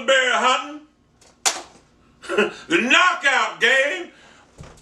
polar bear hunting. The knockout game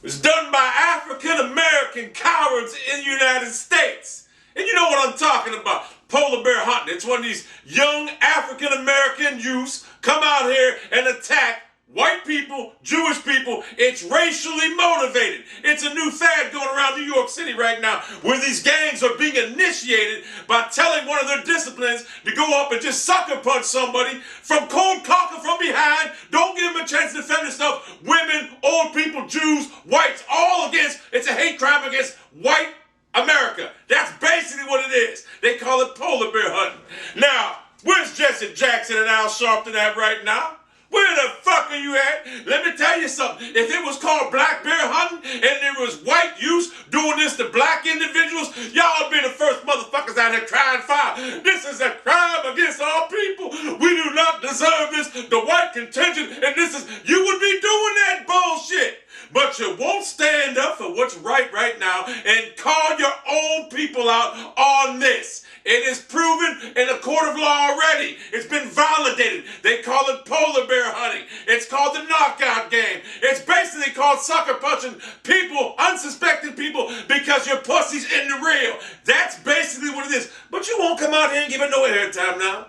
was done by African-American cowards in the United States. And you know what I'm talking about. Polar bear hunting. It's when these young African-American youths come out here and attack white people, Jewish people. It's racially motivated. It's a new fad going around New York City right now where these gangs are being initiated by telling one of their disciplines to go up and just sucker punch somebody from cold cocker from behind. Don't give them a chance to defend themselves. Women, old people, Jews, whites, all against. It's a hate crime against white America. That's basically what it is. They call it polar bear hunting. Now, where's Jesse Jackson and Al Sharpton at right now? Where the fuck are you at? Let me tell you something. If it was called black bear hunting and there was white youths doing this to black individuals, y'all be the first motherfuckers out here crying foul. This is a crime against our people. We do not deserve this. The white contingent, and this is, you would be doing that bullshit. But you won't stand up for what's right now and call your own people out on this. It is proven in a court of law already. It's been validated. They call it polar bear hunting. It's called the knockout game. It's basically called sucker punching people, unsuspecting people, because your pussy's in the real. That's basically what it is. But you won't come out here and give it no airtime now.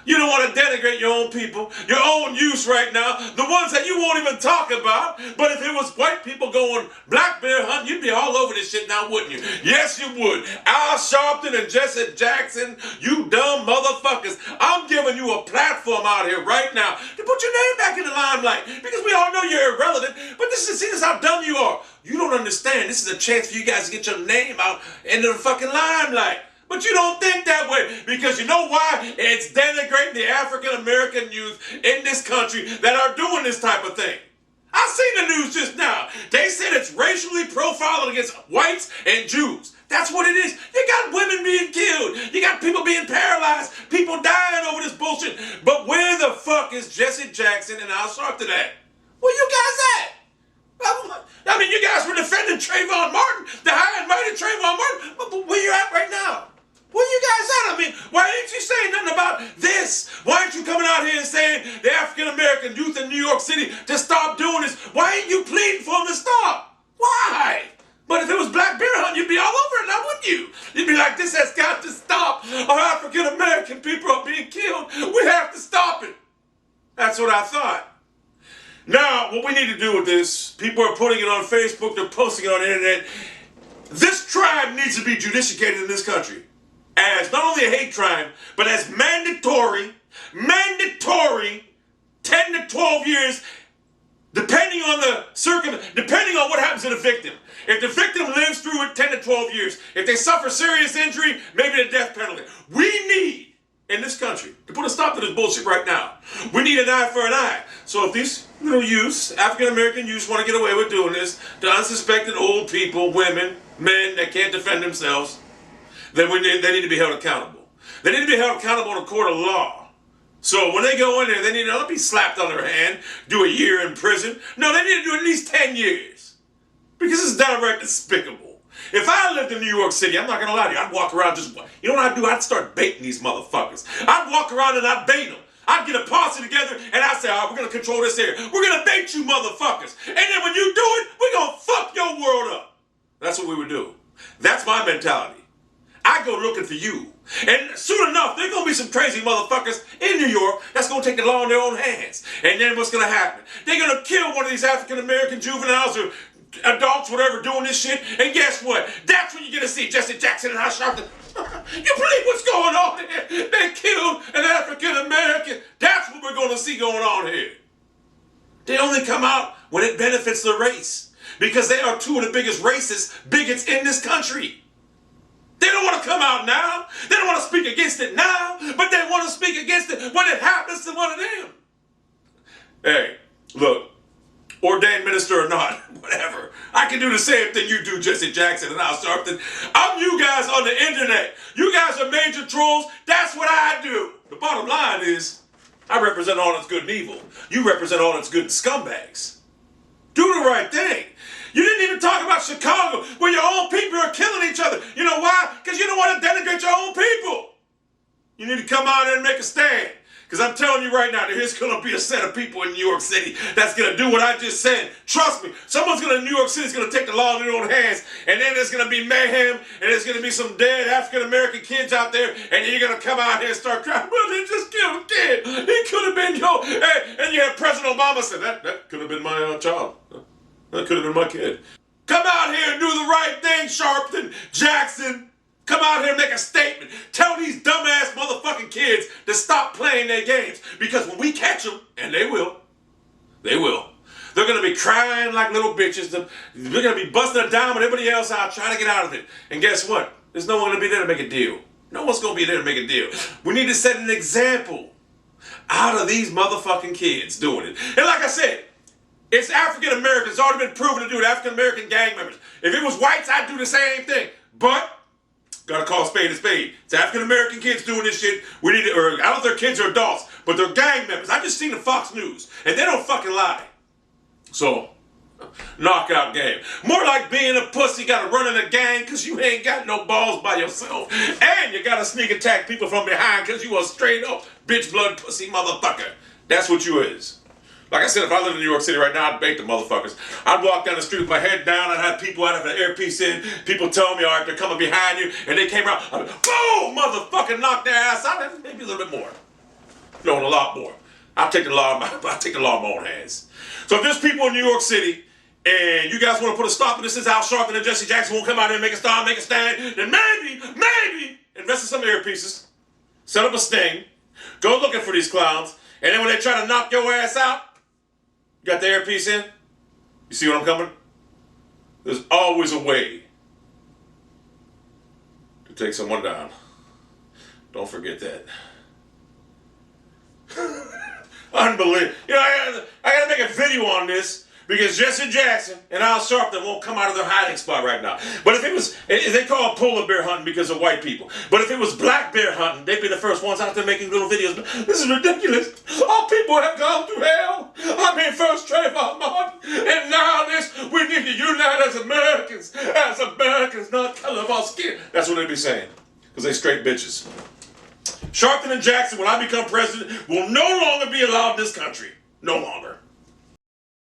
You don't want to denigrate your own people, your own youth right now, the ones that you won't even talk about. But if it was white people going black bear hunting, you'd be all over this shit now, wouldn't you? Yes, you would. Al Sharpton and Jesse Jackson, you dumb motherfuckers. I'm giving you a platform out here right now to put your name back in the limelight because we all know you're irrelevant. But this is how dumb you are. You don't understand. This is a chance for you guys to get your name out into the fucking limelight. But you don't think that way because you know why? It's denigrating the African-American youth in this country that are doing this type of thing. I seen the news just now. They said it's racially profiling against whites and Jews. That's what it is. You got women being killed. You got people being paralyzed. People dying over this bullshit. But where the fuck is Jesse Jackson and Al Sharpton at? Where you guys at? I mean, you guys were defending Trayvon Martin, the high and mighty Trayvon Martin. But where you at right now? Where you guys at? I mean, why ain't you saying nothing about this? Why aren't you coming out here and saying the African-American youth in New York City to stop doing this? Why ain't you pleading for them to stop? Why? But if it was black bear hunting, you'd be all over it now, wouldn't you? You'd be like, this has got to stop. Our African-American people are being killed. We have to stop it. That's what I thought. Now, what we need to do with this, people are putting it on Facebook, they're posting it on the internet. This tribe needs to be judiciated in this country as not only a hate crime, but as mandatory 10 to 12 years, depending on depending on what happens to the victim. If the victim lives through it, 10 to 12 years. If they suffer serious injury, maybe the death penalty. We need, in this country, to put a stop to this bullshit right now. We need an eye for an eye. So if these little youths, African-American youths, want to get away with doing this to unsuspecting old people, women, men that can't defend themselves, then they need to be held accountable. They need to be held accountable in a court of law. So when they go in there, they need to not be slapped on their hand, do a year in prison. No, they need to do at least 10 years. Because it's downright despicable. If I lived in New York City, I'm not going to lie to you, I'd walk around you know what I'd do? I'd start baiting these motherfuckers. I'd walk around and I'd bait them. I'd get a posse together and I'd say, all right, we're going to control this area. We're going to bait you motherfuckers. And then when you do it, we're going to fuck your world up. That's what we would do. That's my mentality. I go looking for you. And soon enough, there's going to be some crazy motherfuckers in New York that's going to take the law in their own hands. And then what's going to happen? They're going to kill one of these African-American juveniles or adults, whatever, doing this shit. And guess what? That's when you're going to see Jesse Jackson and Al Sharpton. You believe what's going on here? They killed an African-American. That's what we're going to see going on here. They only come out when it benefits the race. Because they are two of the biggest racist bigots in this country. They don't want to come out now. They don't want to speak against it now, but they want to speak against it when it happens to one of them. Hey, look, ordained minister or not, whatever. I can do the same thing you do, Jesse Jackson and Al Sharpton. I'm you guys on the internet. You guys are major trolls. That's what I do. The bottom line is, I represent all that's good and evil. You represent all that's good and scumbags. Do the right thing. You didn't even talk about Chicago, where your own people are killing each other. You know why? Because you don't want to denigrate your own people. You need to come out and make a stand. Because I'm telling you right now, there's going to be a set of people in New York City that's going to do what I just said. Trust me, someone's going to, New York City's going to take the law in their own hands, and then there's going to be mayhem, and there's going to be some dead African-American kids out there, and then you're going to come out here and start crying, well, they just killed a kid. He could have been your, hey, and you have President Obama say, that could have been my child. That could have been my kid. Come out here and do the right thing, Sharpton, Jackson. Come out here and make a statement. Tell these dumbass motherfucking kids to stop playing their games. Because when we catch them, and they will, they're going to be crying like little bitches. They're going to be busting a dime with everybody else out trying to get out of it. And guess what? There's no one going to be there to make a deal. No one's going to be there to make a deal. We need to set an example out of these motherfucking kids doing it. And like I said, it's African Americans. It's already been proven to do it. African American gang members. If it was whites, I'd do the same thing. But gotta call a spade a spade. It's African American kids doing this shit. We need to, or I don't know if they're kids or adults, but they're gang members. I just seen the Fox News, and they don't fucking lie. So, knockout game. More like being a pussy, gotta run in a gang because you ain't got no balls by yourself. And you gotta sneak attack people from behind because you a straight up bitch blood pussy motherfucker. That's what you is. Like I said, if I lived in New York City right now, I'd bait the motherfuckers. I'd walk down the street with my head down, I'd have people out of an earpiece in, people tell me, all right, they're coming behind you, and they came around, I'd be, boom, motherfucking knock their ass out, maybe a little bit more. No, a lot more. I'll take the law in my own hands. So if there's people in New York City, and you guys want to put a stop to this, since Al Sharpton and Jesse Jackson won't come out here and make a stop, make a stand, then maybe, invest in some earpieces, set up a sting, go looking for these clowns, and then when they try to knock your ass out, you got the earpiece in? You see what I'm coming? There's always a way to take someone down. Don't forget that. Unbelievable. You know, I gotta make a video on this because Jesse Jackson and Al Sharpton won't come out of their hiding spot right now. But if it was, they call it polar bear hunting because of white people. But if it was black bear hunting, they'd be the first ones out there making little videos. This is ridiculous. Our people have gone through hell. I mean, first Trayvon Martin, and now this. We need to unite as Americans, not color of our skin. That's what they'd be saying, because they straight bitches. Sharpton and Jackson, when I become president, will no longer be allowed in this country. No longer.